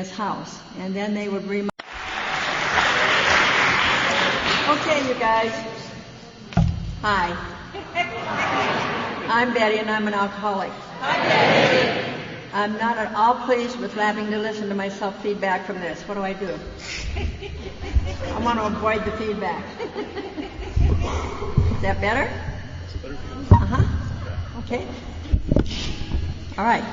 his house. And then they would remind. Okay, you guys. Hi. I'm Betty, and I'm an alcoholic. Hi, Betty. I'm not at all pleased with having to listen to my self-feedback from this. What do? I want to avoid the feedback. Is that better? Okay. All right.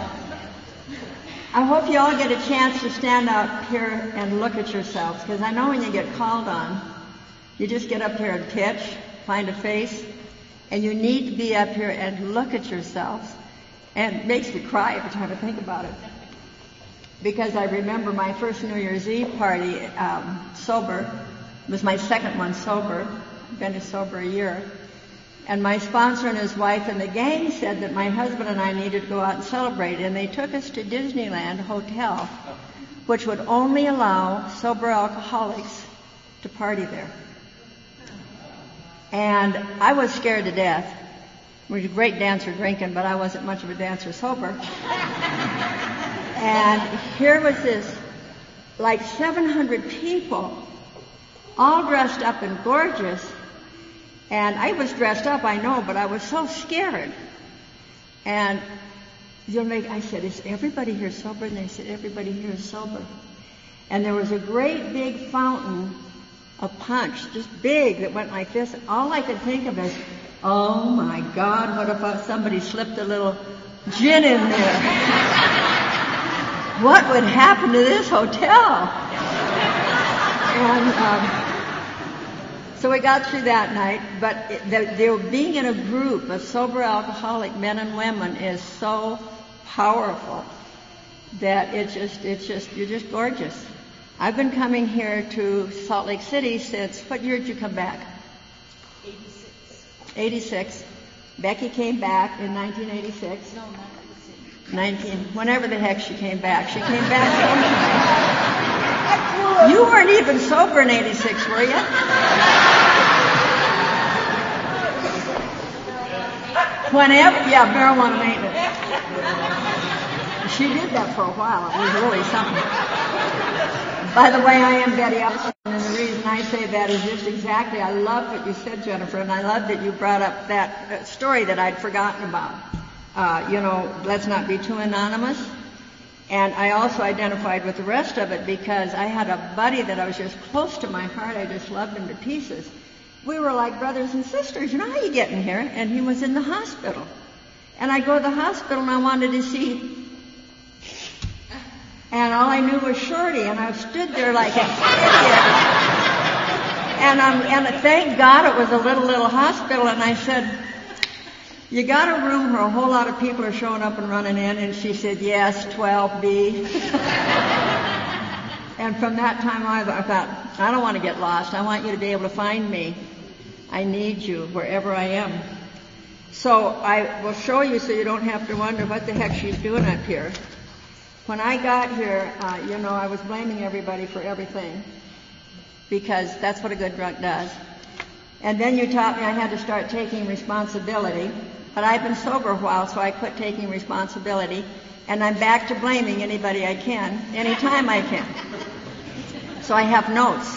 I hope you all get a chance to stand up here and look at yourselves, because I know when you get called on, you just get up here and pitch, find a face, and you need to be up here and look at yourselves. And it makes me cry every time I think about it. Because I remember my first New Year's Eve party sober. It was my second one sober. I've been sober a year. And my sponsor and his wife and the gang said that my husband and I needed to go out and celebrate. And they took us to Disneyland Hotel, which would only allow sober alcoholics to party there. And I was scared to death. I was a great dancer drinking, but I wasn't much of a dancer sober. And here was this, like 700 people, all dressed up and gorgeous. And I was dressed up, I know, but I was so scared. And I said, is everybody here sober? And they said, everybody here is sober. And there was a great big fountain of punch, just big, that went like this. All I could think of is, oh my God, what if somebody slipped a little gin in there? What would happen to this hotel? And so we got through that night, but being in a group of sober alcoholic men and women is so powerful that you're just gorgeous. I've been coming here to Salt Lake City since, what year did you come back? 86. Becky came back in 1986. No, not 86. Whenever the heck she came back. She came back. You weren't even sober in 86, were you? Marijuana maintenance. She did that for a while. It was really something. By the way, I am Betty Upson, and the reason I say that is just exactly, I love what you said, Jennifer, and I love that you brought up that story that I'd forgotten about. Let's not be too anonymous. And I also identified with the rest of it because I had a buddy that I was just close to my heart. I just loved him to pieces. We were like brothers and sisters. You know how you get in here? And he was in the hospital. And I go to the hospital and I wanted to see. And all I knew was Shorty, and I stood there like an idiot. And thank God it was a little hospital, and I said, you got a room where a whole lot of people are showing up and running in? And she said, yes, 12B. And from that time on, I thought, I don't want to get lost. I want you to be able to find me. I need you wherever I am. So I will show you so you don't have to wonder what the heck she's doing up here. When I got here, I was blaming everybody for everything because that's what a good drunk does. And then you taught me I had to start taking responsibility. But I've been sober a while, so I quit taking responsibility. And I'm back to blaming anybody I can, anytime I can. So I have notes.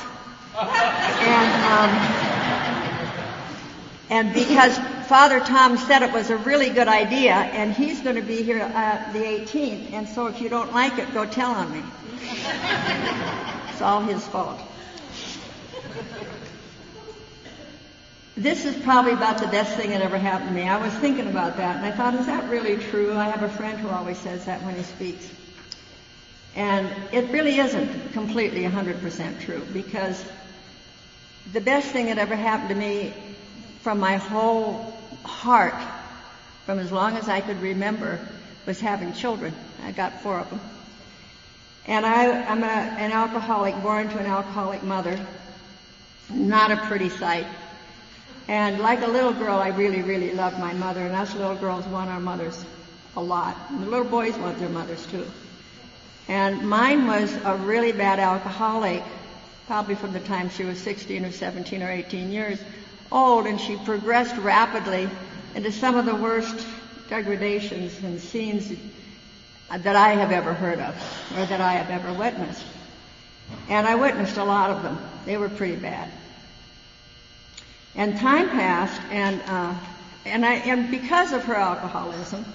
And because Father Tom said it was a really good idea, and he's going to be here the 18th, and so if you don't like it, go tell on me. It's all his fault. This is probably about the best thing that ever happened to me. I was thinking about that, and I thought, is that really true? I have a friend who always says that when he speaks. And it really isn't completely 100% true, because the best thing that ever happened to me from my whole heart, from as long as I could remember, was having children. I got 4 of them. And I'm an alcoholic, born to an alcoholic mother. Not a pretty sight. And like a little girl, I really, really loved my mother. And us little girls want our mothers a lot. And the little boys want their mothers too. And mine was a really bad alcoholic, probably from the time she was 16 or 17 or 18 years old. And she progressed rapidly into some of the worst degradations and scenes that I have ever heard of or that I have ever witnessed. And I witnessed a lot of them. They were pretty bad. And time passed, and because of her alcoholism,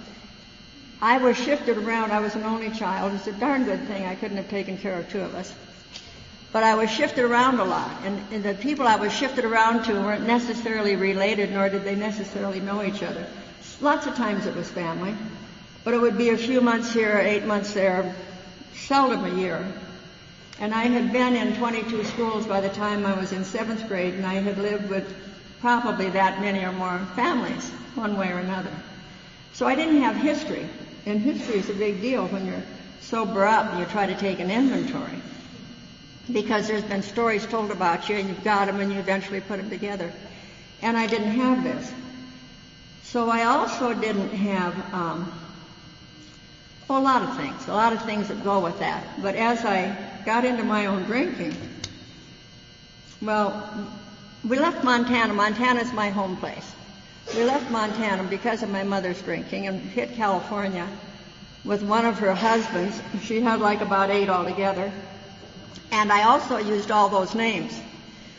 I was shifted around. I was an only child. It's a darn good thing I couldn't have taken care of two of us. But I was shifted around a lot, and the people I was shifted around to weren't necessarily related, nor did they necessarily know each other. Lots of times it was family, but it would be a few months here, 8 months there, seldom a year. And I had been in 22 schools by the time I was in 7th grade, and I had lived with probably that many or more families, one way or another. So I didn't have history, and history is a big deal when you're sober up and you try to take an inventory, because there's been stories told about you, and you've got them, and you eventually put them together. And I didn't have this. So I also didn't have a lot of things that go with that. But as I got into my own drinking, well, we left Montana. Montana's my home place. We left Montana because of my mother's drinking and hit California with one of her husbands. She had like about 8 altogether. And I also used all those names.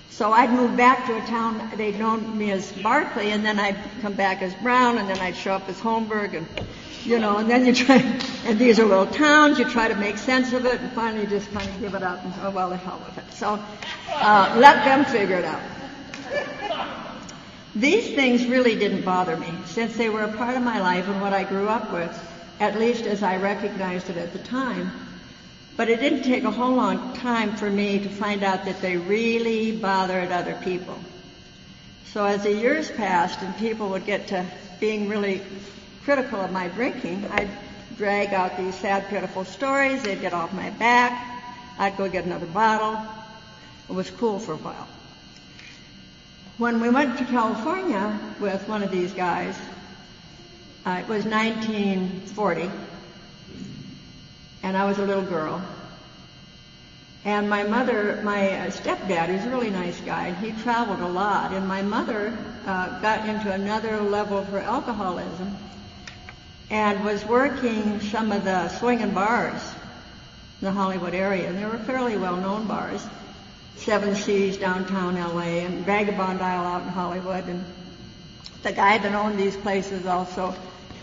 So I'd move back to a town, they'd known me as Barclay, and then I'd come back as Brown, and then I'd show up as Holmberg, and, and then you try, and these are little towns, you try to make sense of it, and finally you just kind of give it up and go, well, the hell with it. So let them figure it out. These things really didn't bother me, since they were a part of my life and what I grew up with, at least as I recognized it at the time. But it didn't take a whole long time for me to find out that they really bothered other people. So as the years passed and people would get to being really critical of my drinking, I'd drag out these sad, pitiful stories. They'd get off my back. I'd go get another bottle. It was cool for a while. When we went to California with one of these guys, it was 1940. And I was a little girl. And my stepdad, who's a really nice guy, he traveled a lot. And my mother got into another level of her alcoholism and was working some of the swinging bars in the Hollywood area. And they were fairly well-known bars. Seven Seas, downtown L.A., and Vagabond Isle out in Hollywood. And the guy that owned these places also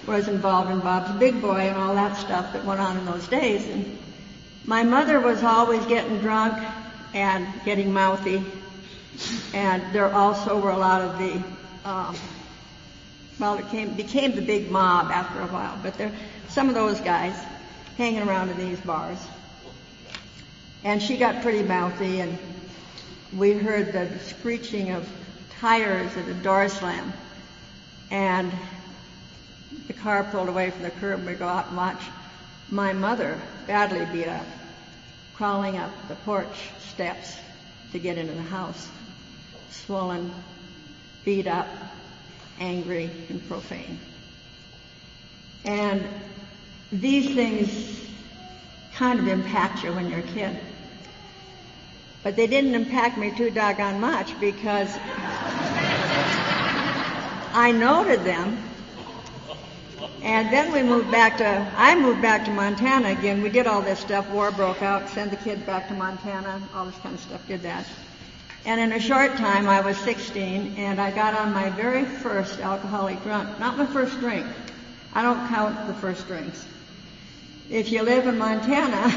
was involved in Bob's Big Boy and all that stuff that went on in those days. And my mother was always getting drunk and getting mouthy. And there also were a lot of the, it became the big mob after a while. But there some of those guys hanging around in these bars. And she got pretty mouthy, and we heard the screeching of tires at the door slam. And the car pulled away from the curb, and we go out and watch my mother, badly beat up, crawling up the porch steps to get into the house, swollen, beat up, angry, and profane. And these things kind of impact you when you're a kid. But they didn't impact me too doggone much, because I noted them. And then I moved back to Montana again. We did all this stuff. War broke out, send the kids back to Montana, all this kind of stuff, did that. And in a short time, I was 16, and I got on my very first alcoholic drunk. Not my first drink. I don't count the first drinks. If you live in Montana,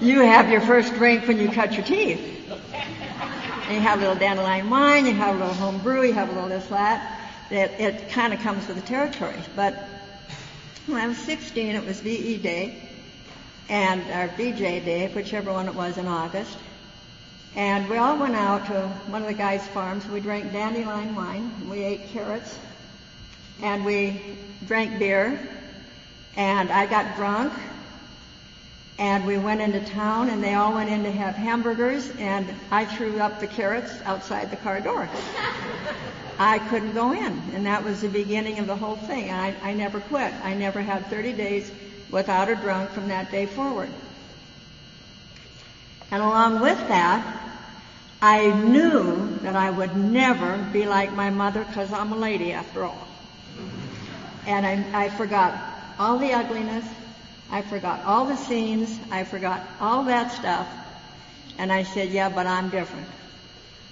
you have your first drink when you cut your teeth. And you have a little dandelion wine, you have a little home brew, you have a little this, that. It kind of comes with the territory. But when I was 16, it was VE Day, or VJ Day, whichever one it was, in August. And we all went out to one of the guys' farms. We drank dandelion wine, and we ate carrots, and we drank beer, and I got drunk, and we went into town, and they all went in to have hamburgers, and I threw up the carrots outside the car door. I couldn't go in, and that was the beginning of the whole thing. And I never quit. I never had 30 days without a drunk from that day forward. And along with that, I knew that I would never be like my mother, because I'm a lady after all. And I forgot all the ugliness, I forgot all the scenes. I forgot all that stuff. And I said, yeah, but I'm different.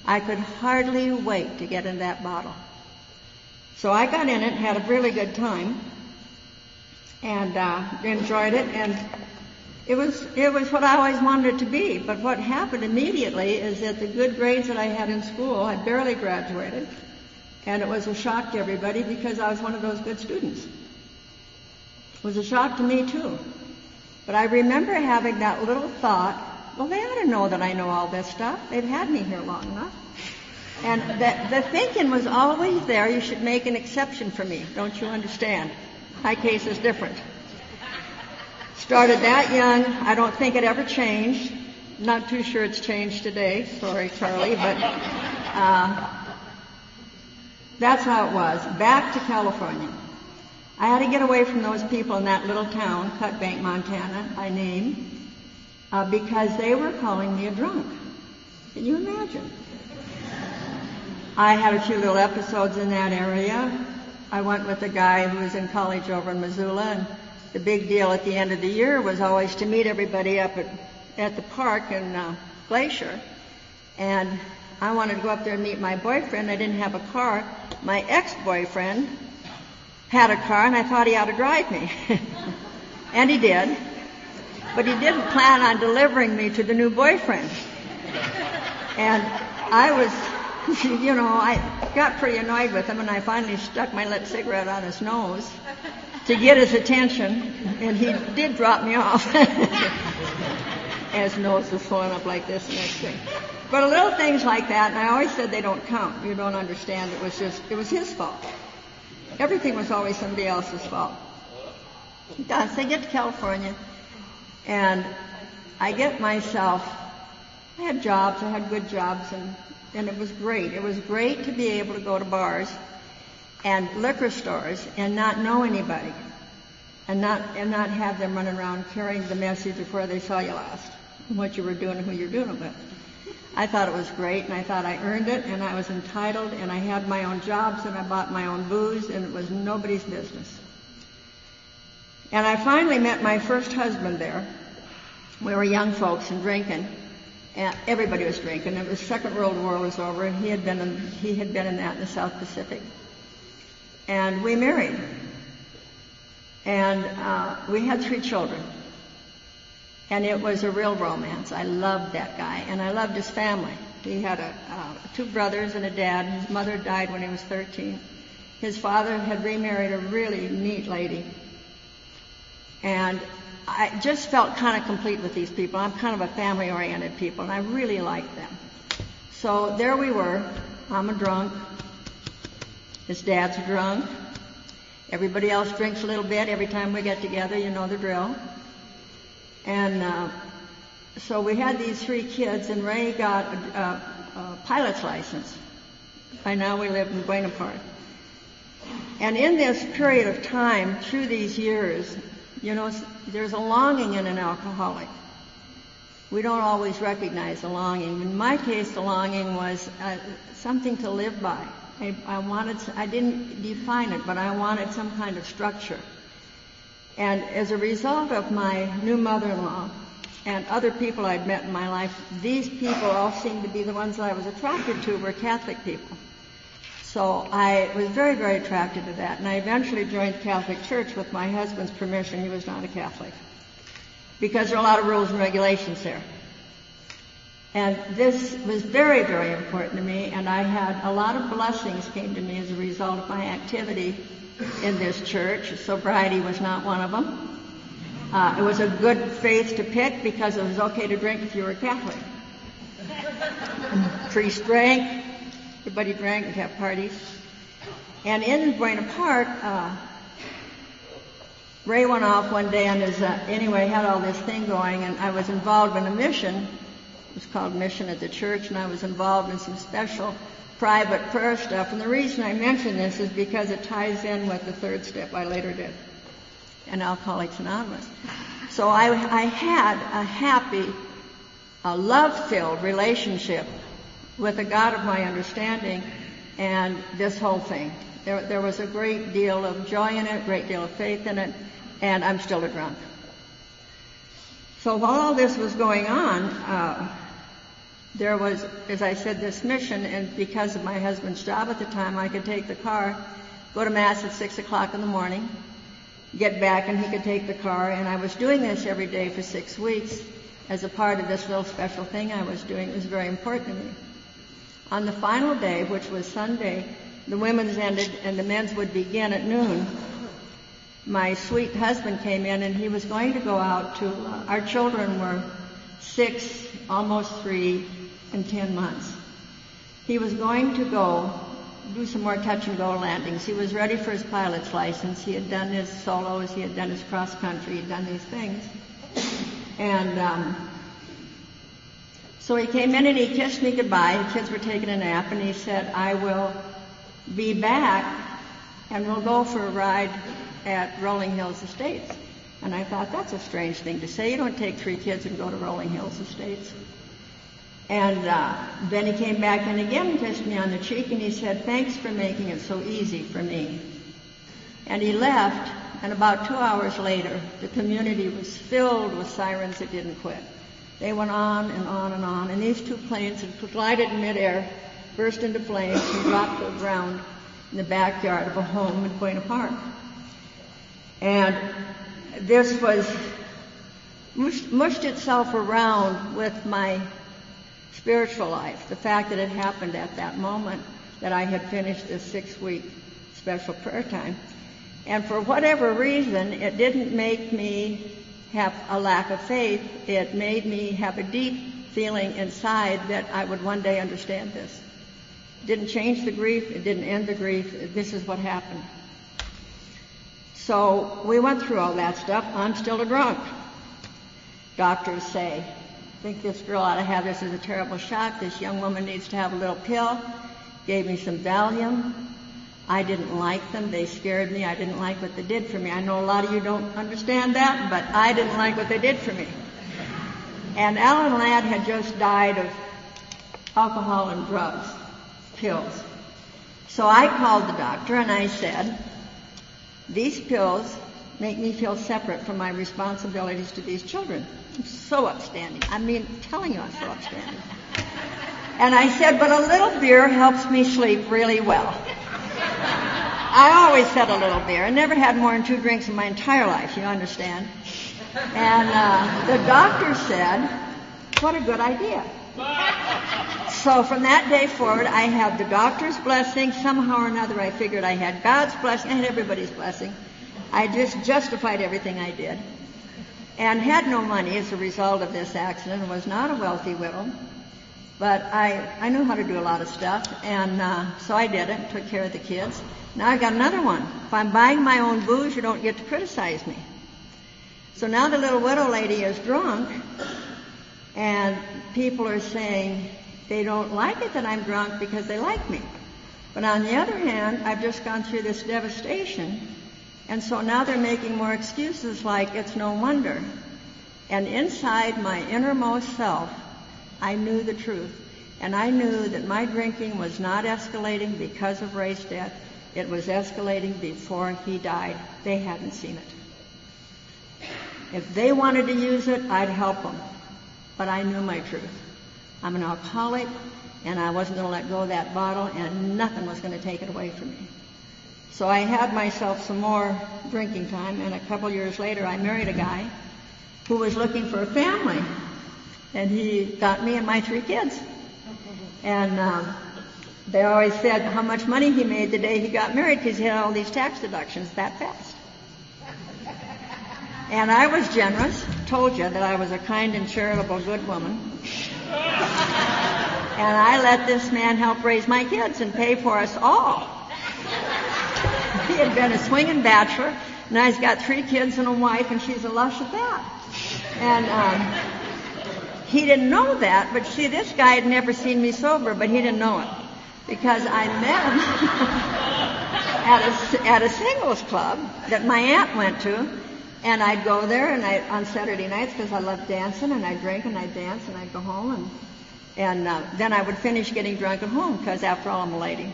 I could hardly wait to get in that bottle. So I got in it, had a really good time, and enjoyed it. And it was what I always wanted it to be. But what happened immediately is that the good grades that I had in school, I barely graduated. And it was a shock to everybody because I was one of those good students. It was a shock to me too. But I remember having that little thought, well, they ought to know that I know all this stuff. They've had me here long enough. And the thinking was always there, you should make an exception for me. Don't you understand? My case is different. Started that young. I don't think it ever changed. Not too sure it's changed today. Sorry, Charlie, but that's how it was. Back to California. I had to get away from those people in that little town, Cut Bank, Montana, by name, because they were calling me a drunk. Can you imagine? I had a few little episodes in that area. I went with a guy who was in college over in Missoula, and the big deal at the end of the year was always to meet everybody up at the park in Glacier. And I wanted to go up there and meet my boyfriend. I didn't have a car. My ex-boyfriend had a car, and I thought he ought to drive me. And he did. But he didn't plan on delivering me to the new boyfriend. And I was, I got pretty annoyed with him, and I finally stuck my lit cigarette on his nose to get his attention, and he did drop me off. His nose was swollen up like this and everything. But little things like that, and I always said they don't count. You don't understand. It was his fault. Everything was always somebody else's fault. So I get to California, and I get myself, I had jobs, I had good jobs, and it was great. It was great to be able to go to bars and liquor stores and not know anybody, and not have them running around carrying the message of where they saw you last, and what you were doing and who you're doing it with. I thought it was great, and I thought I earned it, and I was entitled, and I had my own jobs, and I bought my own booze, and it was nobody's business. And I finally met my first husband there. We were young folks and drinking, and everybody was drinking. It was Second World War was over, and he had been in that in the South Pacific. And we married, and we had 3 children. And it was a real romance. I loved that guy, and I loved his family. He had 2 brothers and a dad. His mother died when he was 13. His father had remarried a really neat lady. And I just felt kind of complete with these people. I'm kind of a family-oriented people, and I really liked them. So there we were. I'm a drunk. His dad's a drunk. Everybody else drinks a little bit every time we get together. You know the drill. And so we had these 3 kids, and Ray got a pilot's license. By now we lived in Buena Park. And in this period of time, through these years, there's a longing in an alcoholic. We don't always recognize the longing. In my case, the longing was something to live by. I didn't define it, but I wanted some kind of structure. And as a result of my new mother-in-law and other people I'd met in my life, these people all seemed to be the ones that I was attracted to were Catholic people. So I was very, very attracted to that. And I eventually joined the Catholic Church with my husband's permission. He was not a Catholic. Because there are a lot of rules and regulations there. And this was very, very important to me. And I had a lot of blessings came to me as a result of my activity in this church. Sobriety was not one of them. It was a good faith to pick because it was okay to drink if you were Catholic. Priest drank, everybody drank, we'd have parties. And in Buena Park, Ray went off one day on his, had all this thing going, and I was involved in a mission. It was called Mission at the Church, and I was involved in some special private prayer stuff. And the reason I mention this is because it ties in with the 3rd step I later did in Alcoholics Anonymous. So I had a happy, love-filled relationship with the God of my understanding and this whole thing. There was a great deal of joy in it, a great deal of faith in it, and I'm still a drunk. So while all this was going on, there was, as I said, this mission, and because of my husband's job at the time, I could take the car, go to Mass at 6 o'clock in the morning, get back, and he could take the car. And I was doing this every day for 6 weeks as a part of this little special thing I was doing. It was very important to me. On the final day, which was Sunday, the women's ended and the men's would begin at noon. My sweet husband came in, and he was going to go out to, our children were 6, almost 3, and 10 months. He was going to go do some more touch-and-go landings. He was ready for his pilot's license. He had done his solos, he had done his cross-country, he had done these things. And so he came in and he kissed me goodbye. The kids were taking a nap, and he said, I will be back and we'll go for a ride at Rolling Hills Estates. And I thought, that's a strange thing to say. You don't take 3 kids and go to Rolling Hills Estates. And then he came back in again and kissed me on the cheek, and he said, thanks for making it so easy for me. And he left, and about 2 hours later, the community was filled with sirens that didn't quit. They went on and on and on, and these 2 planes had collided in midair, burst into flames, and dropped to the ground in the backyard of a home in Buena Park. And this was mushed itself around with my spiritual life, the fact that it happened at that moment, that I had finished this 6-week special prayer time. And for whatever reason, it didn't make me have a lack of faith. It made me have a deep feeling inside that I would one day understand this. It didn't change the grief. It didn't end the grief. This is what happened. So we went through all that stuff. I'm still a drunk. Doctors say, I think this girl ought to have this as a terrible shock. This young woman needs to have a little pill. Gave me some Valium. I didn't like them. They scared me. I didn't like what they did for me. I know a lot of you don't understand that, but I didn't like what they did for me. And Alan Ladd had just died of alcohol and drugs, pills. So I called the doctor and I said, these pills make me feel separate from my responsibilities to these children. I'm so upstanding. I mean, telling you I'm so upstanding. And I said, but a little beer helps me sleep really well. I always said a little beer. I never had more than 2 drinks in my entire life, you understand. And the doctor said, what a good idea. So from that day forward, I had the doctor's blessing. Somehow or another, I figured I had God's blessing. I had everybody's blessing. I just justified everything I did. And had no money as a result of this accident. I was not a wealthy widow. But I knew how to do a lot of stuff. And so I did it, took care of the kids. Now I got another one. If I'm buying my own booze, you don't get to criticize me. So now the little widow lady is drunk, and people are saying they don't like it that I'm drunk because they like me. But on the other hand, I've just gone through this devastation, and so now they're making more excuses like it's no wonder. And inside my innermost self, I knew the truth. And I knew that my drinking was not escalating because of Ray's death. It was escalating before he died. They hadn't seen it. If they wanted to use it, I'd help them. But I knew my truth. I'm an alcoholic, and I wasn't going to let go of that bottle, and nothing was going to take it away from me. So I had myself some more drinking time, and a couple years later I married a guy who was looking for a family. And he got me and my 3 kids. And they always said how much money he made the day he got married because he had all these tax deductions that fast. And I was generous, told you that I was a kind and charitable good woman. And I let this man help raise my kids and pay for us all. He had been a swinging bachelor. Now he's got 3 kids and a wife, and she's a lush at that. And he didn't know that, but see, this guy had never seen me sober, but he didn't know it. Because I met him at a singles club that my aunt went to, and I'd go there and on Saturday nights because I loved dancing, and I'd drink and I'd dance and I'd go home, and then I would finish getting drunk at home because after all I'm a lady.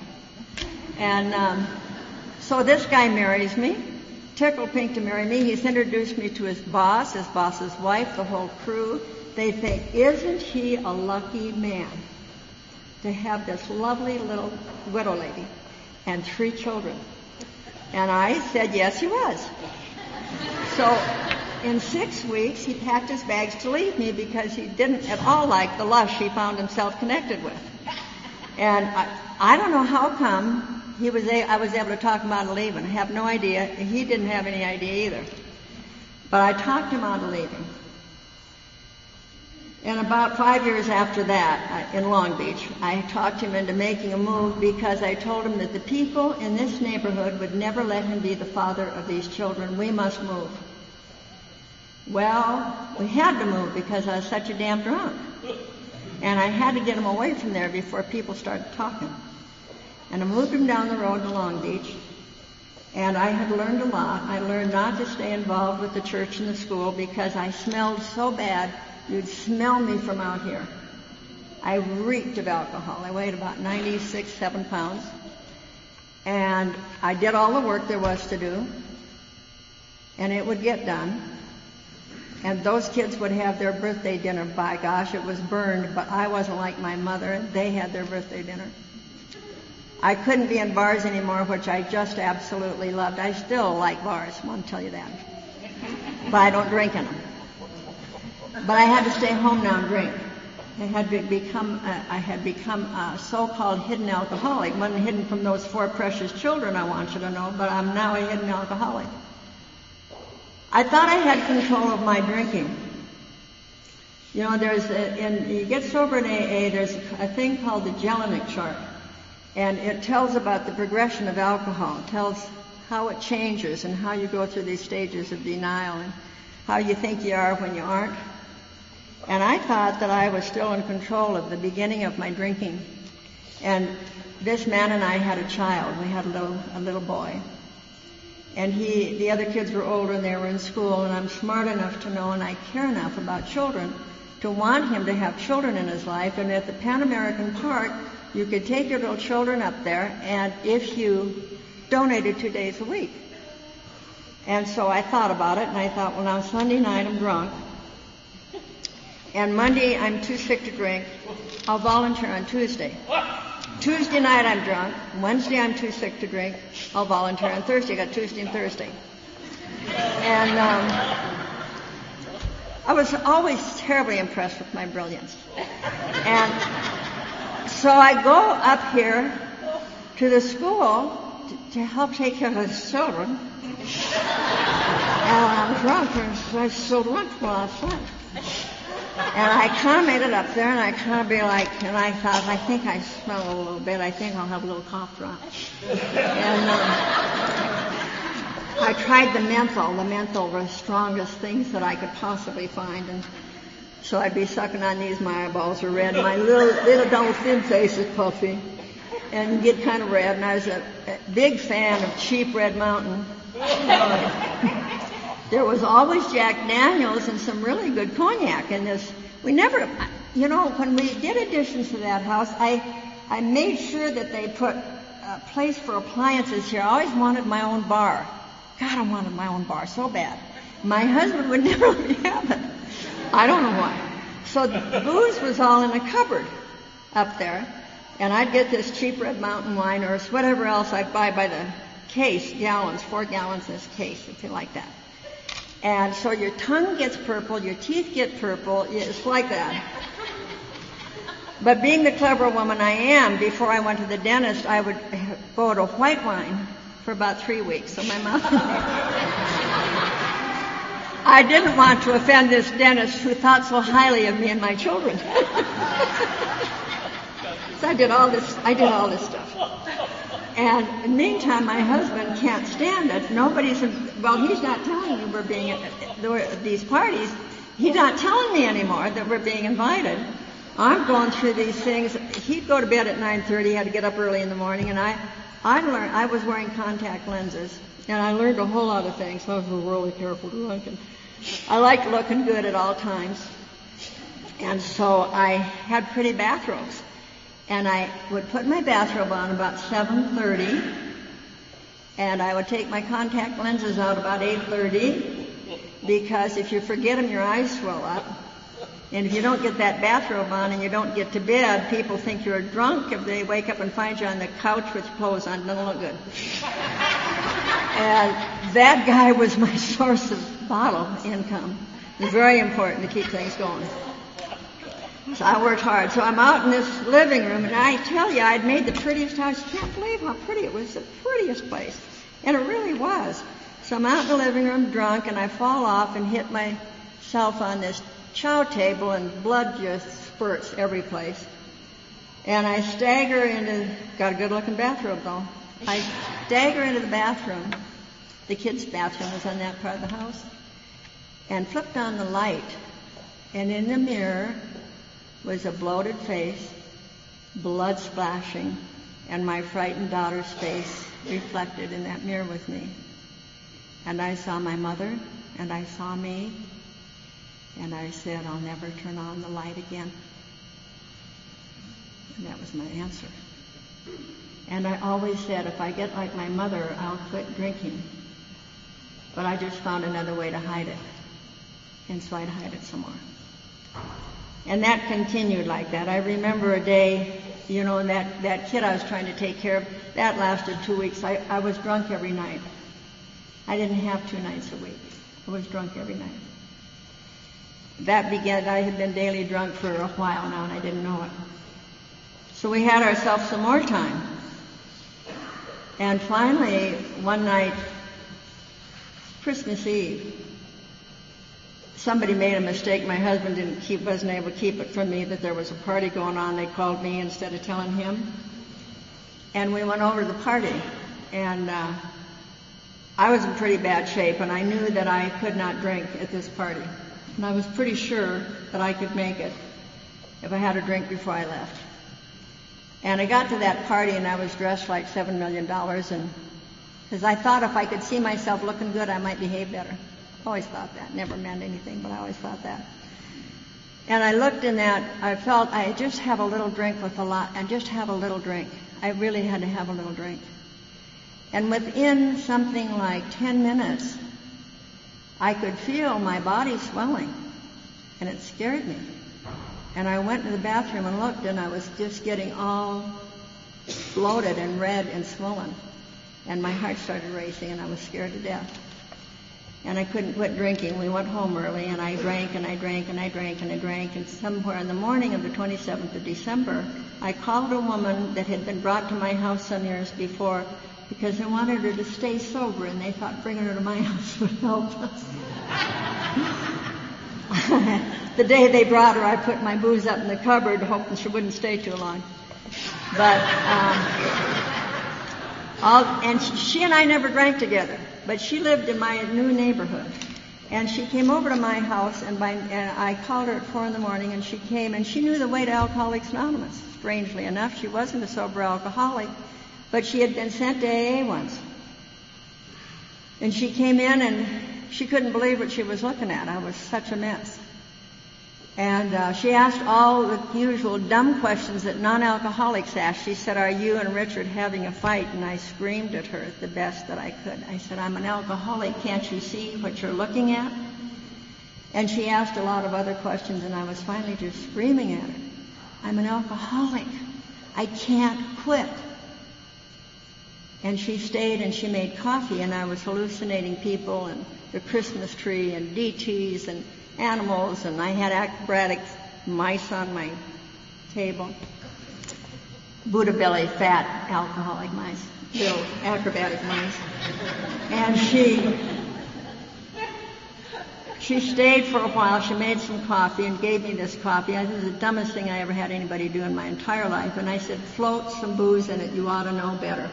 And so this guy marries me, tickled pink to marry me. He's introduced me to his boss's wife, the whole crew. They think, isn't he a lucky man to have this lovely little widow lady and 3 children? And I said, yes, he was. So in 6 weeks, he packed his bags to leave me because he didn't at all like the lush he found himself connected with. And I don't know how come I was able to talk him out of leaving. I have no idea. He didn't have any idea either. But I talked him out of leaving. And about 5 years after that, in Long Beach, I talked him into making a move because I told him that the people in this neighborhood would never let him be the father of these children. We must move. Well, we had to move because I was such a damn drunk. And I had to get him away from there before people started talking. And I moved him down the road to Long Beach. And I had learned a lot. I learned not to stay involved with the church and the school because I smelled so bad. You'd smell me from out here. I reeked of alcohol. I weighed about 96, 7 pounds. And I did all the work there was to do. And it would get done. And those kids would have their birthday dinner. By gosh, it was burned, but I wasn't like my mother. They had their birthday dinner. I couldn't be in bars anymore, which I just absolutely loved. I still like bars, I want to tell you that. But I don't drink in them. But I had to stay home now and drink. I had become a so-called hidden alcoholic. Wasn't hidden from those 4 precious children, I want you to know, but I'm now a hidden alcoholic. I thought I had control of my drinking. You know, you get sober in AA, there's a thing called the Jellinek chart. And it tells about the progression of alcohol. It tells how it changes and how you go through these stages of denial and how you think you are when you aren't. And I thought that I was still in control of the beginning of my drinking. And this man and I had a child. We had a little boy. And the other kids were older and they were in school, and I'm smart enough to know and I care enough about children to want him to have children in his life. And at the Pan American Park, you could take your little children up there, and if you donated 2 days a week. And so I thought about it, and I thought, well, now Sunday night I'm drunk, and Monday I'm too sick to drink. I'll volunteer on Tuesday. Tuesday night I'm drunk. Wednesday I'm too sick to drink. I'll volunteer on Thursday. I got Tuesday and Thursday. And I was always terribly impressed with my brilliance. And so I go up here to the school to help take care of the children. And I'm drunk, and I was so drunk while I slept. And I kind of made it up there, and I kind of be like, and I thought, I think I smell a little bit. I think I'll have a little cough drop. And I tried the menthol. The menthol were the strongest things that I could possibly find. And so I'd be sucking on these. My eyeballs were red. My little double thin face is puffy. And get kind of red. And I was a big fan of cheap Red Mountain. There was always Jack Daniels and some really good cognac in this. We never, you know, when we did additions to that house, I made sure that they put a place for appliances here. I always wanted my own bar. God, I wanted my own bar so bad. My husband would never let me have it. I don't know why. So the booze was all in a cupboard up there, and I'd get this cheap Red Mountain wine or whatever else I'd buy by the case, gallons, 4 gallons in this case, if you like that. And so your tongue gets purple, your teeth get purple, it's like that. But being the clever woman I am, before I went to the dentist, I would go to white wine for about 3 weeks. So my mouth... I didn't want to offend this dentist who thought so highly of me and my children. So I did all this stuff. And in the meantime, my husband can't stand it. He's not telling me we're being at these parties. He's not telling me anymore that we're being invited. I'm going through these things. He'd go to bed at 9:30, had to get up early in the morning, and I was wearing contact lenses, and I learned a whole lot of things. I was really careful drunk, and I liked looking good at all times. And so I had pretty bathrobes. And I would put my bathrobe on about 7:30, And I would take my contact lenses out about 8:30 because if you forget them, your eyes swell up. And if you don't get that bathrobe on and you don't get to bed, people think you're drunk if they wake up and find you on the couch with clothes on. Doesn't look good. And that guy was my source of bottle income. It was very important to keep things going. So I worked hard. So I'm out in this living room, and I tell you, I'd made the prettiest house. I can't believe how pretty it was. The prettiest place. And it really was. So I'm out in the living room drunk, and I fall off and hit myself on this chow table, and blood just spurts every place. And I stagger got a good-looking bathrobe, though. I stagger into the bathroom. The kids' bathroom was on that part of the house. And flipped on the light. And in the mirror was a bloated face, blood splashing, and my frightened daughter's face reflected in that mirror with me. And I saw my mother, and I saw me, and I said, I'll never turn on the light again. And that was my answer. And I always said, if I get like my mother, I'll quit drinking. But I just found another way to hide it. And so I'd hide it some more. And that continued like that. I remember a day, that kid I was trying to take care of, that lasted 2 weeks. I was drunk every night. I didn't have 2 nights a week. I was drunk every night. That began, I had been daily drunk for a while now, and I didn't know it. So we had ourselves some more time. And finally, one night, Christmas Eve, somebody made a mistake. My husband wasn't able to keep it from me that there was a party going on. They called me instead of telling him. And we went over to the party. And I was in pretty bad shape, and I knew that I could not drink at this party. And I was pretty sure that I could make it if I had a drink before I left. And I got to that party, and I was dressed like $7 million, and because I thought if I could see myself looking good, I might behave better. Always thought that. Never meant anything, but I always thought that. And I looked in that, I felt I just have a little drink with a lot, and just have a little drink. I really had to have a little drink. And within something like 10 minutes, I could feel my body swelling, and it scared me. And I went to the bathroom and looked, and I was just getting all bloated and red and swollen. And my heart started racing, and I was scared to death. And I couldn't quit drinking. We went home early, and I drank, and I drank, and I drank, and I drank. And somewhere in the morning of the 27th of December, I called a woman that had been brought to my house some years before because they wanted her to stay sober, and they thought bringing her to my house would help us. The day they brought her, I put my booze up in the cupboard, hoping she wouldn't stay too long. But she and I never drank together, but she lived in my new neighborhood. And she came over to my house, and I called her at 4 in the morning, and she came, and she knew the way to Alcoholics Anonymous. Strangely enough, she wasn't a sober alcoholic, but she had been sent to AA once. And she came in, and she couldn't believe what she was looking at. I was such a mess. And she asked all the usual dumb questions that non-alcoholics ask. She said, "Are you and Richard having a fight?" And I screamed at her the best that I could. I said, "I'm an alcoholic. Can't you see what you're looking at?" And she asked a lot of other questions, and I was finally just screaming at her. "I'm an alcoholic. I can't quit." And she stayed, and she made coffee, and I was hallucinating people and the Christmas tree and DTs and animals, and I had acrobatic mice on my table. Buddha belly, fat, alcoholic mice, little acrobatic mice. And she stayed for a while. She made some coffee and gave me this coffee. This is the dumbest thing I ever had anybody do in my entire life. And I said, "Float some booze in it. You ought to know better."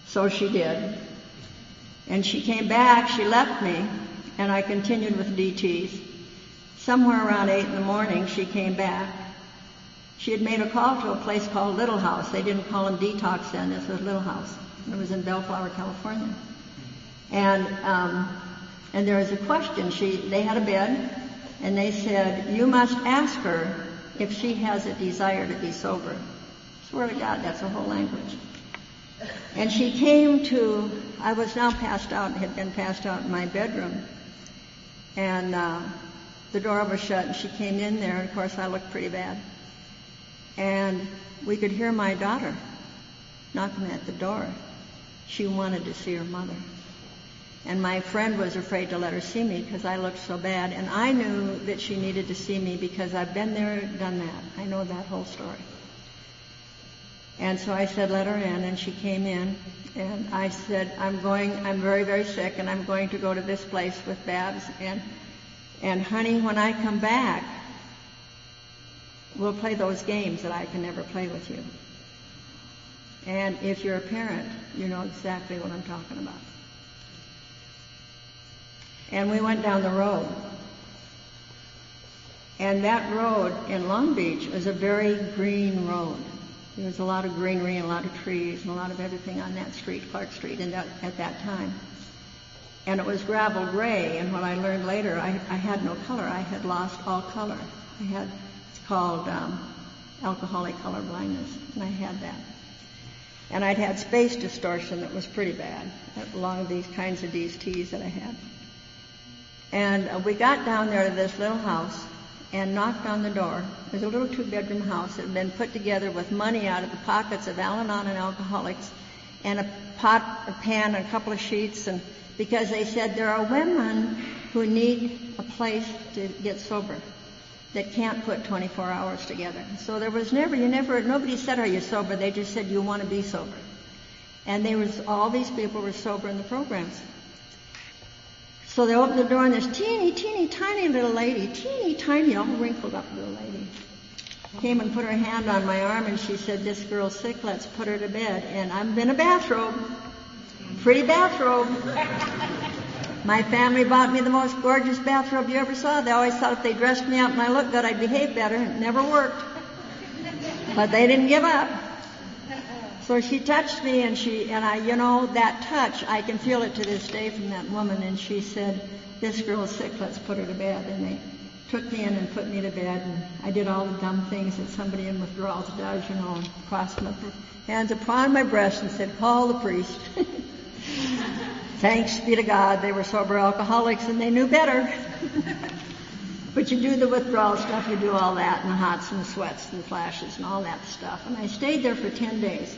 So she did. And she came back. She left me. And I continued with DTs. Somewhere around 8 in the morning, she came back. She had made a call to a place called Little House. They didn't call them Detox then. This was Little House. It was in Bellflower, California. And there was a question. They had a bed, and they said, "You must ask her if she has a desire to be sober." I swear to God, that's a whole language. And she came to, I was now passed out, had been passed out in my bedroom. And the door was shut, and she came in there, and of course I looked pretty bad. And we could hear my daughter knocking at the door. She wanted to see her mother. And my friend was afraid to let her see me because I looked so bad. And I knew that she needed to see me because I've been there, done that. I know that whole story. And so I said, let her in, and she came in. And I said, I'm very, very sick, and I'm going to go to this place with Babs. And honey, when I come back, we'll play those games that I can never play with you. And if you're a parent, you know exactly what I'm talking about. And we went down the road. And that road in Long Beach was a very green road. There was a lot of greenery and a lot of trees and a lot of everything on that street, Clark Street, at that time. And it was gravel gray, and what I learned later, I had no color. I had lost all color. It's called alcoholic color blindness, and I had that. And I'd had space distortion that was pretty bad along these kinds of DSTs that I had. And we got down there to this little house and knocked on the door. It was a little 2-bedroom house that had been put together with money out of the pockets of Al-Anon and alcoholics, and a pot, a pan, and a couple of sheets, and because they said there are women who need a place to get sober that can't put 24 hours together. So there was nobody said, are you sober? They just said, you want to be sober. And all these people were sober in the programs. So they opened the door, and this teeny, teeny, tiny little lady, teeny, tiny, all wrinkled up little lady, came and put her hand on my arm, and she said, this girl's sick, let's put her to bed. And I'm in a bathrobe, pretty bathrobe. My family bought me the most gorgeous bathrobe you ever saw. They always thought if they dressed me up and I looked good, I'd behave better. It never worked. But they didn't give up. So she touched me, and that touch, I can feel it to this day from that woman. And she said, this girl's sick, let's put her to bed. And they took me in and put me to bed. And I did all the dumb things that somebody in withdrawals does, crossed my hands upon my breast and said, call the priest. Thanks be to God, they were sober alcoholics and they knew better. But you do the withdrawal stuff, you do all that, and the hots and the sweats and the flashes and all that stuff. And I stayed there for 10 days.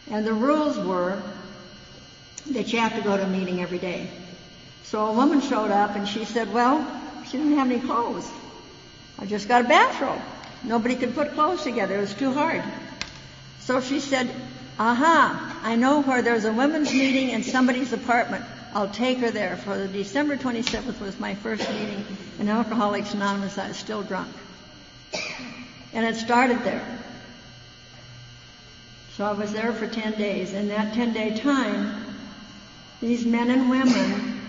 And the rules were that you have to go to a meeting every day. So a woman showed up and she said, well, she didn't have any clothes. I just got a bathrobe. Nobody could put clothes together. It was too hard. So she said, I know where there's a women's meeting in somebody's apartment. I'll take her there. For the December 27th was my first meeting in Alcoholics Anonymous. I was still drunk. And it started there. So I was there for 10 days. In that 10-day time, these men and women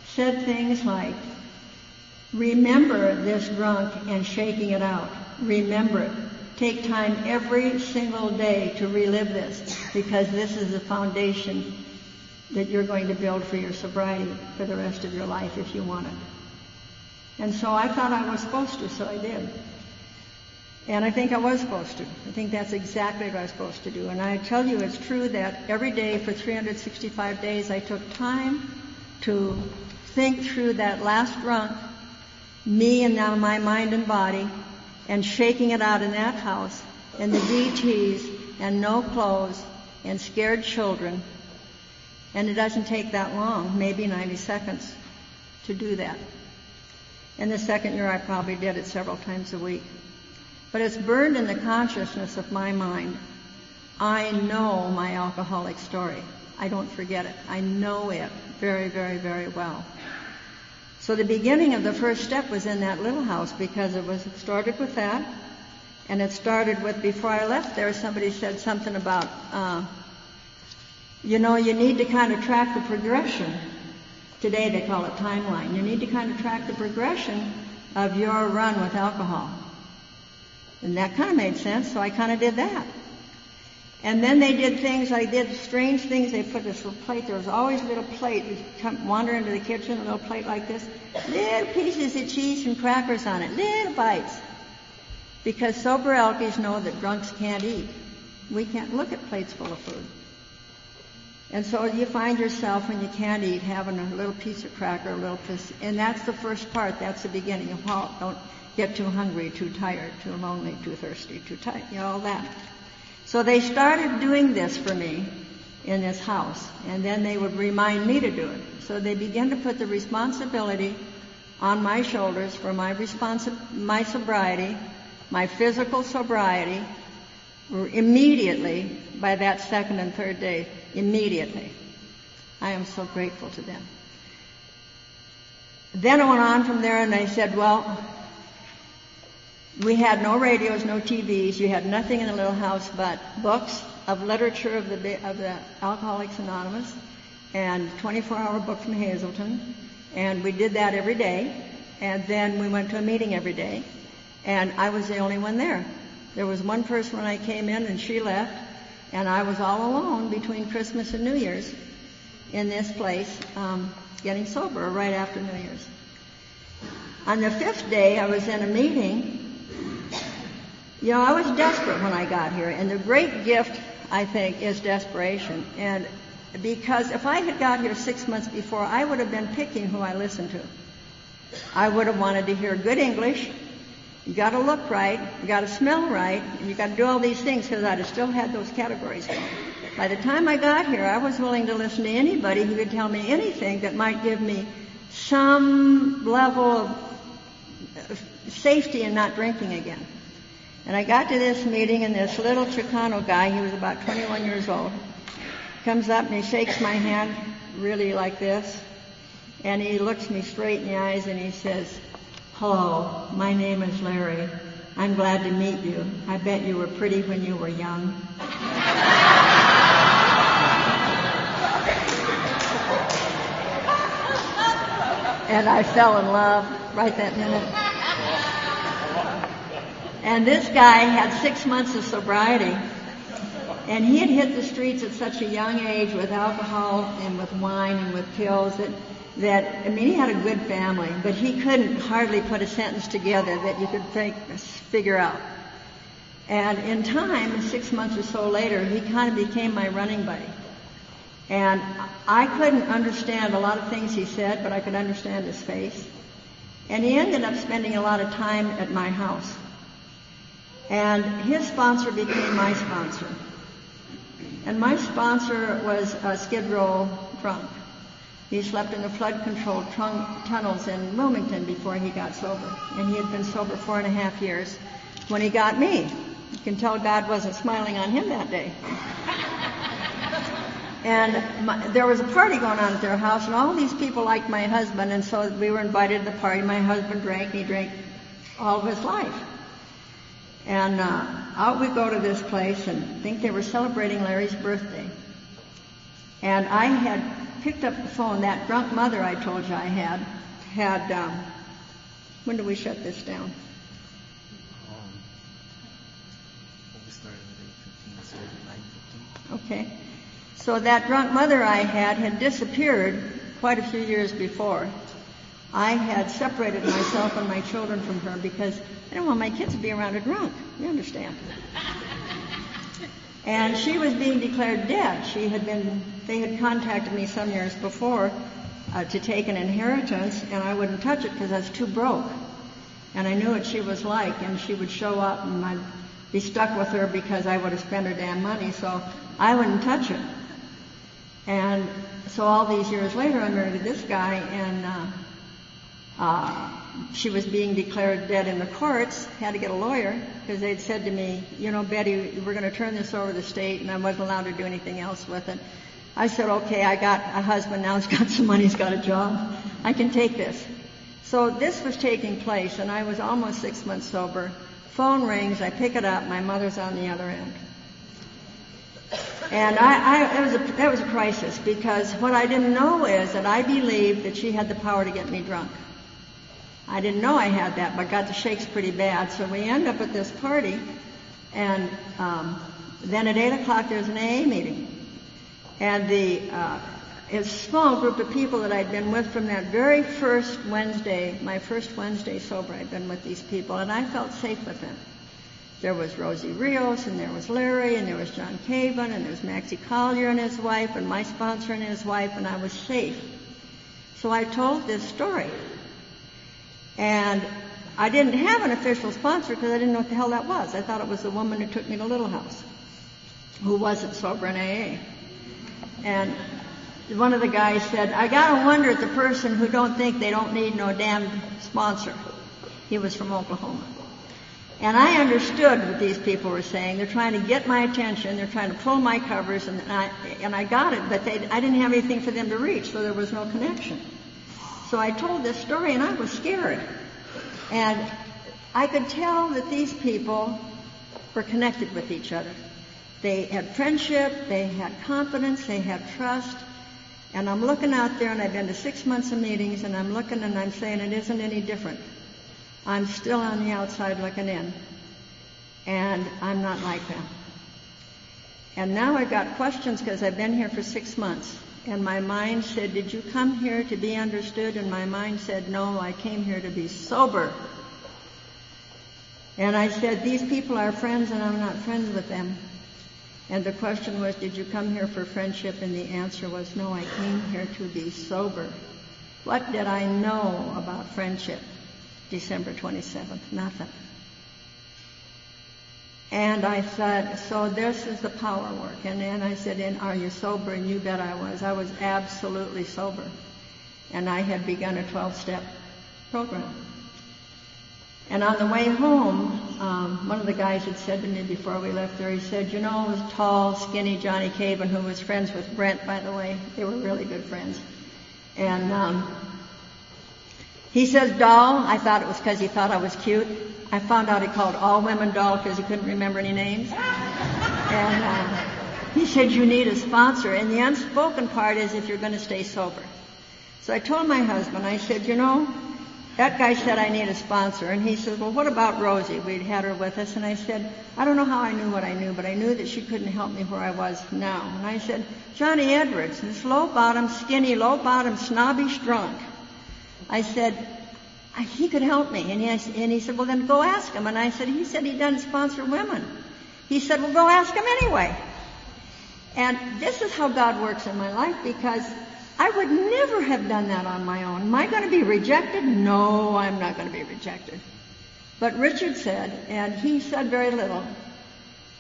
said things like, remember this drunk and shaking it out. Remember it. Take time every single day to relive this, because this is the foundation that you're going to build for your sobriety for the rest of your life if you want it. And so I thought I was supposed to, so I did. And I think I was supposed to. I think that's exactly what I was supposed to do. And I tell you, it's true that every day for 365 days I took time to think through that last drunk, me and now my mind and body, and shaking it out in that house, and the DTs, and no clothes, and scared children. And it doesn't take that long, maybe 90 seconds, to do that. In the second year, I probably did it several times a week. But it's burned in the consciousness of my mind. I know my alcoholic story. I don't forget it. I know it very, very, very well. So the beginning of the first step was in that little house, because it started with that. And it started with, before I left there, somebody said something about, you need to kind of track the progression. Today they call it timeline. You need to kind of track the progression of your run with alcohol. And that kind of made sense, so I kind of did that. And then they did things, I did strange things. They put this little plate, there was always a little plate. You'd come, wander into the kitchen, a little plate like this, little pieces of cheese and crackers on it, little bites. Because sober alkies know that drunks can't eat. We can't look at plates full of food. And so you find yourself, when you can't eat, having a little piece of cracker, a little piece, and that's the first part. That's the beginning of how. Don't get too hungry, too tired, too lonely, too thirsty, too tight, all that. So they started doing this for me in this house, and then they would remind me to do it. So they began to put the responsibility on my shoulders for my sobriety, my physical sobriety, immediately by that second and third day. Immediately. I am so grateful to them. Then I went on from there, and they said, well, we had no radios, no TVs. You had nothing in the little house but books of literature of the Alcoholics Anonymous and 24-hour book from Hazelton. And we did that every day. And then we went to a meeting every day. And I was the only one there. There was one person when I came in, and she left. And I was all alone between Christmas and New Year's in this place, getting sober right after New Year's. On the 5th day, I was in a meeting. I was desperate when I got here. And the great gift, I think, is desperation. And because if I had got here 6 months before, I would have been picking who I listened to. I would have wanted to hear good English. You got to look right, you got to smell right, and you got to do all these things, because I'd have still had those categories going. By the time I got here, I was willing to listen to anybody who could tell me anything that might give me some level of safety in not drinking again. And I got to this meeting, and this little Chicano guy, he was about 21 years old, comes up and he shakes my hand really like this, and he looks me straight in the eyes and he says, "Hello, my name is Larry. I'm glad to meet you. I bet you were pretty when you were young." And I fell in love right that minute. And this guy had 6 months of sobriety. And he had hit the streets at such a young age with alcohol and with wine and with pills that he had a good family, but he couldn't hardly put a sentence together that you could figure out. And in time, 6 months or so later, he kind of became my running buddy. And I couldn't understand a lot of things he said, but I could understand his face. And he ended up spending a lot of time at my house. And his sponsor became my sponsor. And my sponsor was a Skid Row drunk. He slept in the flood-controlled tunnels in Wilmington before he got sober. And he had been sober 4.5 years when he got me. You can tell God wasn't smiling on him that day. And there was a party going on at their house, and all these people liked my husband, and so we were invited to the party. My husband drank, and he drank all of his life. And out we go to this place, and I think they were celebrating Larry's birthday. And I had picked up the phone. That drunk mother I told you I had, when did we shut this down? We started at 8:15, so 9:15. Okay. So that drunk mother I had disappeared quite a few years before. I had separated myself and my children from her because I didn't want my kids to be around a drunk. You understand? And she was being declared dead. They had contacted me some years before to take an inheritance, and I wouldn't touch it because I was too broke. And I knew what she was like, and she would show up, and I'd be stuck with her because I would have spent her damn money, so I wouldn't touch it. And so all these years later, I married this guy, and she was being declared dead in the courts, had to get a lawyer, because they'd said to me, Betty, we're going to turn this over to the state, and I wasn't allowed to do anything else with it. I said, okay, I got a husband now, he's got some money, he's got a job, I can take this. So this was taking place, and I was almost 6 months sober. Phone rings, I pick it up, my mother's on the other end. And that was a crisis, because what I didn't know is that I believed that she had the power to get me drunk. I didn't know I had that, but got the shakes pretty bad. So we end up at this party, and then at 8 o'clock there's an AA meeting. And a small group of people that I'd been with from that very first Wednesday, my first Wednesday sober, I'd been with these people, and I felt safe with them. There was Rosie Rios, and there was Larry, and there was John Caven, and there was Maxie Collier and his wife, and my sponsor and his wife, and I was safe. So I told this story. And I didn't have an official sponsor because I didn't know what the hell that was. I thought it was the woman who took me to Little House, who wasn't sober in AA. And one of the guys said, I gotta wonder at the person who don't think they don't need no damn sponsor. He was from Oklahoma. And I understood what these people were saying. They're trying to get my attention. They're trying to pull my covers, and I got it, but I didn't have anything for them to reach, so there was no connection. So I told this story, and I was scared. And I could tell that these people were connected with each other. They had friendship, they had confidence, they had trust. And I'm looking out there, and I've been to 6 months of meetings, and I'm looking and I'm saying it isn't any different. I'm still on the outside looking in. And I'm not like them. And now I've got questions because I've been here for 6 months. And my mind said, did you come here to be understood? And my mind said, no, I came here to be sober. And I said, these people are friends and I'm not friends with them. And the question was, did you come here for friendship? And the answer was, no, I came here to be sober. What did I know about friendship? December 27th, nothing. And I said, so this is the power work. And then I said, and are you sober? And you bet I was. I was absolutely sober. And I had begun a 12-step program. And on the way home, one of the guys had said to me before we left there, he said, you know, it was tall, skinny Johnny Caven, who was friends with Brent, by the way. They were really good friends. And he says, doll. I thought it was because he thought I was cute. I found out he called all women doll because he couldn't remember any names. And he said, you need a sponsor. And the unspoken part is if you're going to stay sober. So I told my husband, I said, you know, that guy said I need a sponsor. And he said, well, what about Rosie? We'd had her with us. And I said, I don't know how I knew what I knew, but I knew that she couldn't help me where I was now. And I said, Johnny Edwards, this low-bottom, skinny, low-bottom, snobbish drunk. I said, he could help me. And he said, well, then go ask him. And I said, he said he doesn't sponsor women. He said, well, go ask him anyway. And this is how God works in my life, because I would never have done that on my own. Am I going to be rejected? No, I'm not going to be rejected. But Richard said, and he said very little.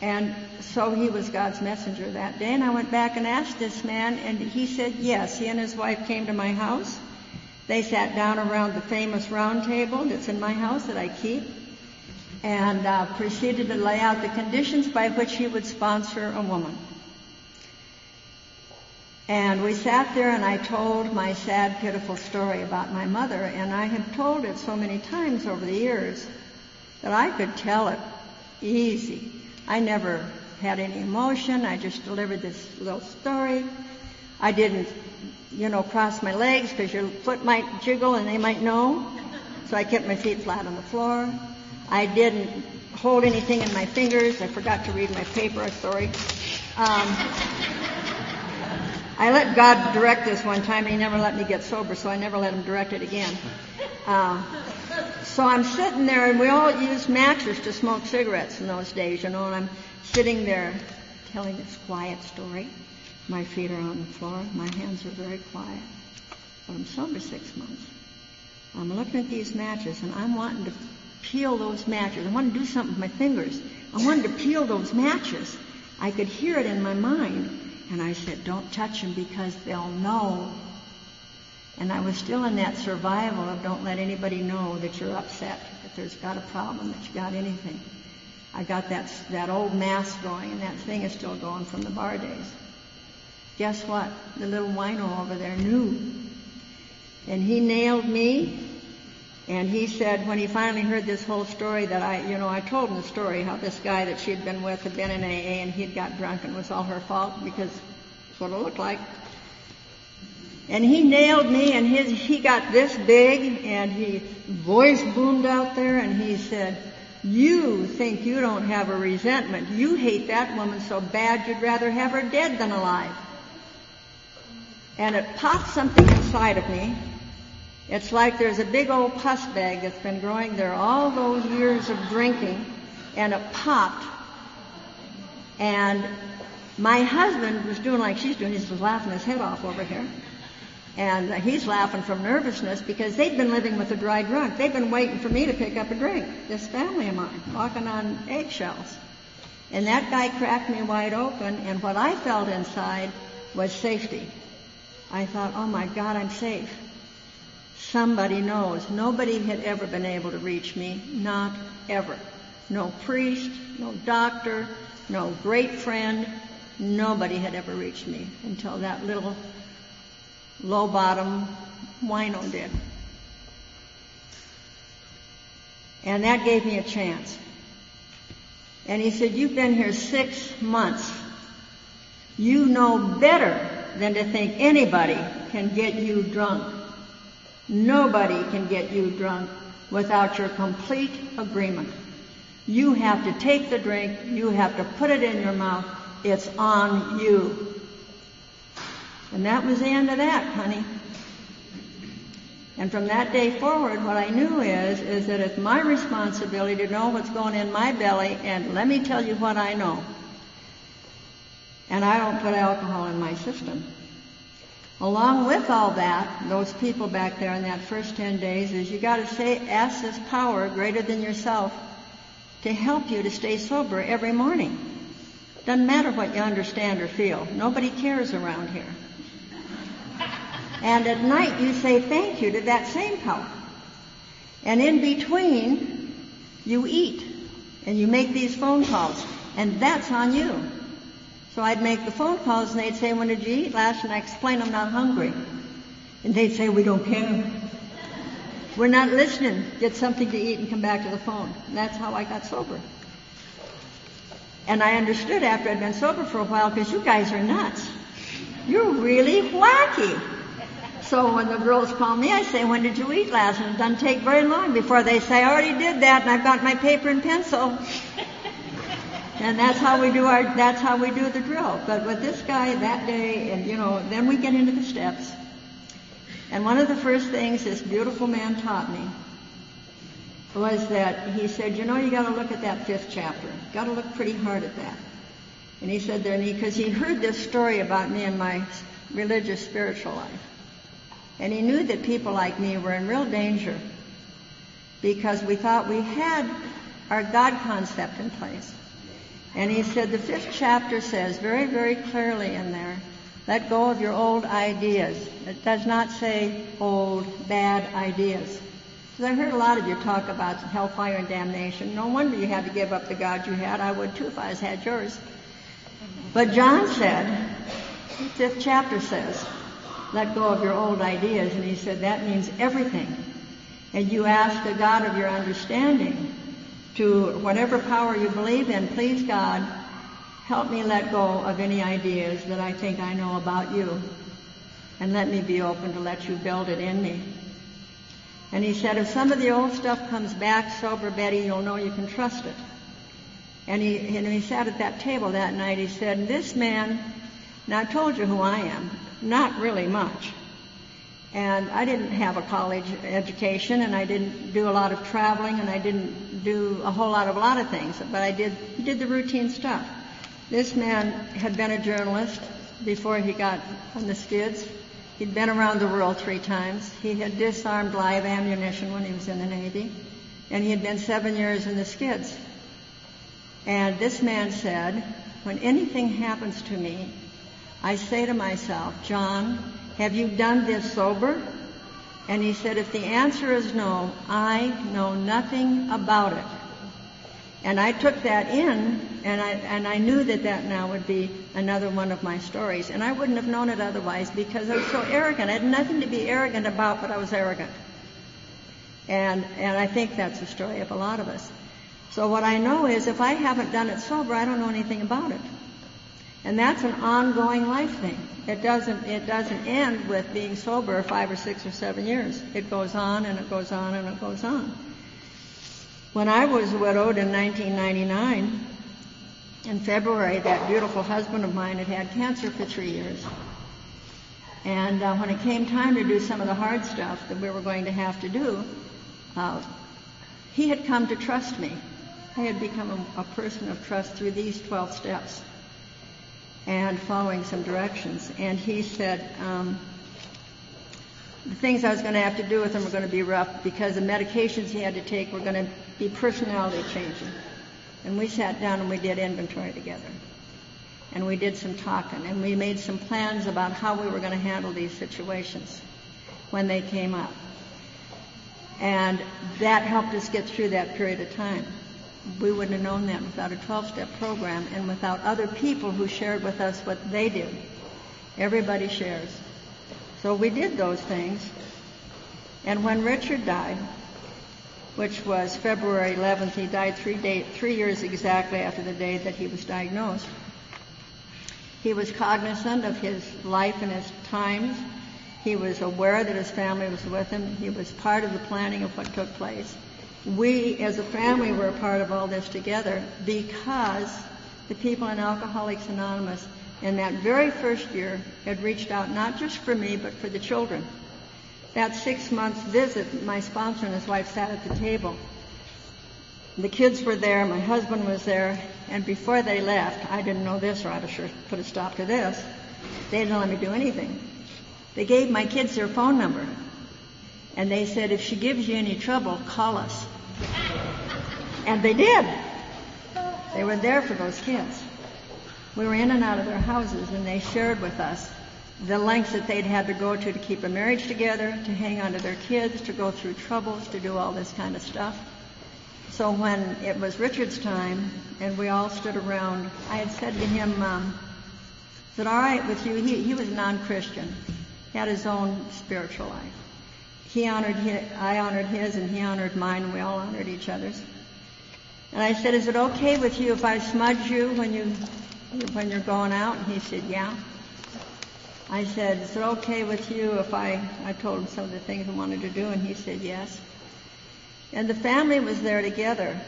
And so he was God's messenger that day. And I went back and asked this man, and he said yes. He and his wife came to my house. They sat down around the famous round table that's in my house that I keep, and proceeded to lay out the conditions by which he would sponsor a woman. And we sat there, and I told my sad, pitiful story about my mother, and I have told it so many times over the years that I could tell it easy. I never had any emotion. I just delivered this little story. I didn't cross my legs because your foot might jiggle and they might know. So I kept my feet flat on the floor. I didn't hold anything in my fingers. I forgot to read my paper, sorry. I let God direct this one time. He never let me get sober, so I never let him direct it again. So I'm sitting there, and we all used matches to smoke cigarettes in those days, and I'm sitting there telling this quiet story. My feet are on the floor. My hands are very quiet. But I'm sober 6 months. I'm looking at these matches, and I'm wanting to peel those matches. I want to do something with my fingers. I wanted to peel those matches. I could hear it in my mind. And I said, don't touch them because they'll know. And I was still in that survival of don't let anybody know that you're upset, that there's got a problem, that you got anything. I got that old mask going, and that thing is still going from the bar days. Guess what? The little wino over there knew. And he nailed me. And he said, when he finally heard this whole story that I told him the story, how this guy that she'd been with had been in AA and he'd got drunk and it was all her fault because that's what it looked like. And he nailed me, and he got this big, and his voice boomed out there, and he said, you think you don't have a resentment. You hate that woman so bad you'd rather have her dead than alive. And it popped something inside of me. It's like there's a big old pus bag that's been growing there all those years of drinking, and it popped. And my husband was doing like she's doing. He was laughing his head off over here. And he's laughing from nervousness because they'd been living with a dry drunk. They'd been waiting for me to pick up a drink, this family of mine, walking on eggshells. And that guy cracked me wide open, and what I felt inside was safety. I thought, oh my God, I'm safe. Somebody knows. Nobody had ever been able to reach me, not ever. No priest, no doctor, no great friend. Nobody had ever reached me until that little low-bottom wino did. And that gave me a chance. And he said, you've been here 6 months. You know better than to think anybody can get you drunk. Nobody can get you drunk without your complete agreement. You have to take the drink. You have to put it in your mouth. It's on you. And that was the end of that, honey. And from that day forward, what I knew is that it's my responsibility to know what's going in my belly, and let me tell you what I know. And I don't put alcohol in my system. Along with all that, those people back there in that first 10 days, is you got to ask this power greater than yourself to help you to stay sober every morning. Doesn't matter what you understand or feel. Nobody cares around here. And at night you say thank you to that same power. And in between, you eat and you make these phone calls. And that's on you. So I'd make the phone calls and they'd say, when did you eat last? And I explain I'm not hungry. And they'd say, we don't care. We're not listening. Get something to eat and come back to the phone. And that's how I got sober. And I understood after I'd been sober for a while, because you guys are nuts. You're really wacky. So when the girls call me, I say, when did you eat last? And it doesn't take very long before they say, I already did that, and I've got my paper and pencil. And that's how we do the drill. But with this guy that day, and then we get into the steps. And one of the first things this beautiful man taught me was that he said, you got to look at that 5th chapter. Got to look pretty hard at that. And he said there, because he heard this story about me and my religious spiritual life. And he knew that people like me were in real danger because we thought we had our God concept in place. And he said the 5th chapter says very, very clearly in there, let go of your old ideas. It does not say old, bad ideas. Because I heard a lot of you talk about hellfire and damnation. No wonder you had to give up the God you had. I would too if I had yours. But John said, the 5th chapter says, let go of your old ideas. And he said that means everything. And you ask the God of your understanding to whatever power you believe in, please God, help me let go of any ideas that I think I know about you. And let me be open to let you build it in me. And he said, if some of the old stuff comes back, sober Betty, you'll know you can trust it. And he sat at that table that night. He said, this man, now I told you who I am, not really much. And I didn't have a college education, and I didn't do a lot of traveling, and I didn't do a lot of things, but I did the routine stuff. This man had been a journalist before he got on the skids. He'd been around the world 3 times. He had disarmed live ammunition when he was in the Navy, and he had been 7 years in the skids. And this man said, when anything happens to me, I say to myself, John, have you done this sober? And he said, if the answer is no, I know nothing about it. And I took that in, and I knew that now would be another one of my stories. And I wouldn't have known it otherwise because I was so arrogant. I had nothing to be arrogant about, but I was arrogant. And I think that's the story of a lot of us. So what I know is if I haven't done it sober, I don't know anything about it. And that's an ongoing life thing. It doesn't end with being sober 5 or 6 or 7 years. It goes on and it goes on and it goes on. When I was widowed in 1999, in February, that beautiful husband of mine had had cancer for 3 years. And when it came time to do some of the hard stuff that we were going to have to do, he had come to trust me. I had become a person of trust through these 12 steps and following some directions. And he said the things I was going to have to do with him were going to be rough because the medications he had to take were going to be personality changing. And we sat down and we did inventory together. And we did some talking, and we made some plans about how we were going to handle these situations when they came up. And that helped us get through that period of time. We wouldn't have known that without a 12-step program and without other people who shared with us what they did. Everybody shares. So we did those things. And when Richard died, which was February 11th, he died 3 years exactly after the day that he was diagnosed. He was cognizant of his life and his times. He was aware that his family was with him. He was part of the planning of what took place. We, as a family, were a part of all this together because the people in Alcoholics Anonymous in that very first year had reached out not just for me, but for the children. That 6 months visit, my sponsor and his wife sat at the table. The kids were there, my husband was there, and before they left, I didn't know this or I'd have sure put a stop to this, they didn't let me do anything. They gave my kids their phone number, and they said, if she gives you any trouble, call us. And they did. They were there for those kids. We were in and out of their houses, and they shared with us the lengths that they'd had to go to keep a marriage together, to hang on to their kids, to go through troubles, to do all this kind of stuff. So when it was Richard's time, and we all stood around, I had said to him, is it all right with you? He was non-Christian. He had his own spiritual life. I honored his, and he honored mine, and we all honored each other's. And I said, is it okay with you if I smudge you when you're going out? And he said, yeah. I said, is it okay with you if I told him some of the things I wanted to do? And he said, yes. And the family was there together.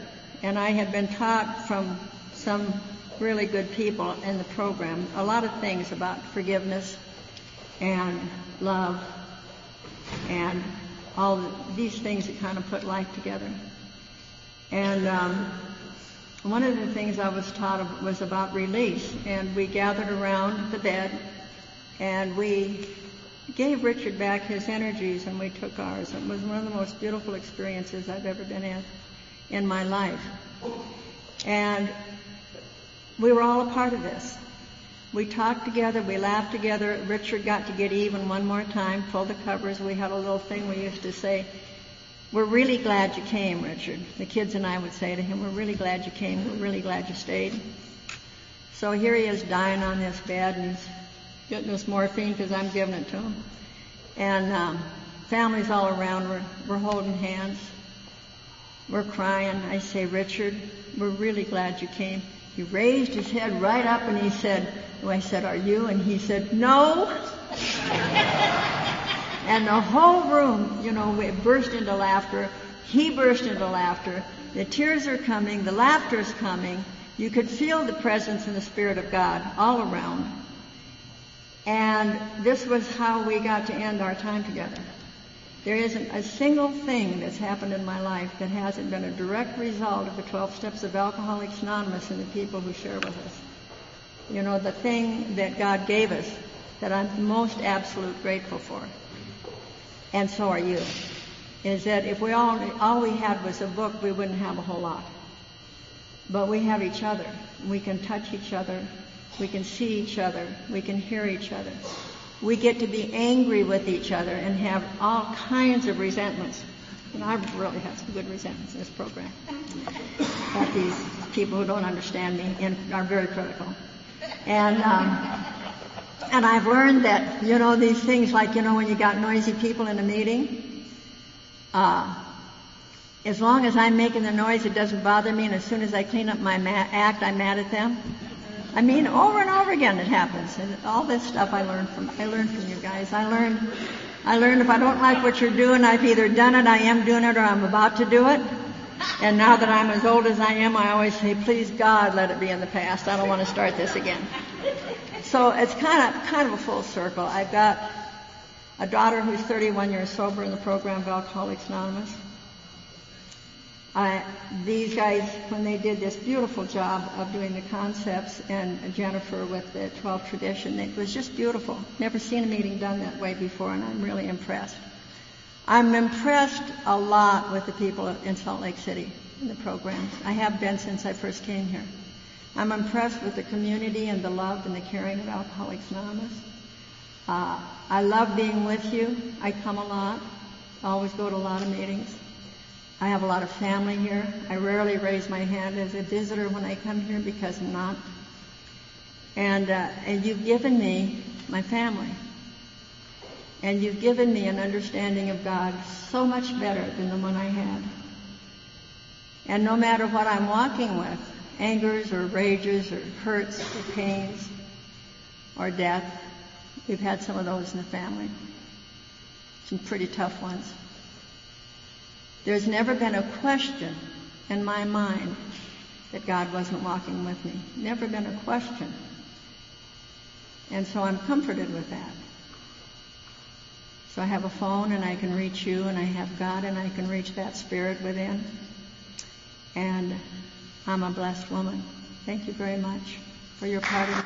And I had been taught from some really good people in the program a lot of things about forgiveness and love and all these things that kind of put life together. And one of the things I was taught was about release. And we gathered around the bed, and we gave Richard back his energies, and we took ours. It was one of the most beautiful experiences I've ever been in my life. And we were all a part of this. We talked together, we laughed together. Richard got to get even one more time, pull the covers. We had a little thing we used to say, we're really glad you came, Richard. The kids and I would say to him, we're really glad you came, we're really glad you stayed. So here he is dying on this bed, and he's getting this morphine because I'm giving it to him. And families all around, we're holding hands. We're crying. I say, Richard, we're really glad you came. He raised his head right up and he said, I said, are you? And he said, no. And the whole room, we burst into laughter. He burst into laughter. The tears are coming. The laughter's coming. You could feel the presence and the Spirit of God all around. And this was how we got to end our time together. There isn't a single thing that's happened in my life that hasn't been a direct result of the 12 steps of Alcoholics Anonymous and the people who share with us. The thing that God gave us that I'm most absolute grateful for, and so are you, is that if all we had was a book, we wouldn't have a whole lot. But we have each other. We can touch each other. We can see each other. We can hear each other. We get to be angry with each other and have all kinds of resentments. And I really have some good resentments in this program. But these people who don't understand me and are very critical. And I've learned that, these things like, when you got noisy people in a meeting, as long as I'm making the noise, it doesn't bother me. And as soon as I clean up my act, I'm mad at them. Over and over again it happens. And all this stuff I learned from you guys. I learned if I don't like what you're doing, I've either done it, I am doing it, or I'm about to do it. And now that I'm as old as I am, I always say, please God, let it be in the past. I don't want to start this again. So it's kind of a full circle. I've got a daughter who's 31 years sober in the program of Alcoholics Anonymous. These guys, when they did this beautiful job of doing the concepts, and Jennifer with the 12th tradition, it was just beautiful. Never seen a meeting done that way before, and I'm really impressed. I'm impressed a lot with the people in Salt Lake City in the programs. I have been since I first came here. I'm impressed with the community and the love and the caring of Alcoholics Anonymous. I love being with you. I come a lot. I always go to a lot of meetings. I have a lot of family here. I rarely raise my hand as a visitor when I come here because I'm not. And you've given me my family. And you've given me an understanding of God so much better than the one I had. And no matter what I'm walking with, angers or rages or hurts or pains or death, we've had some of those in the family. Some pretty tough ones. There's never been a question in my mind that God wasn't walking with me. Never been a question. And so I'm comforted with that. So I have a phone and I can reach you, and I have God and I can reach that spirit within. And I'm a blessed woman. Thank you very much for your part of it.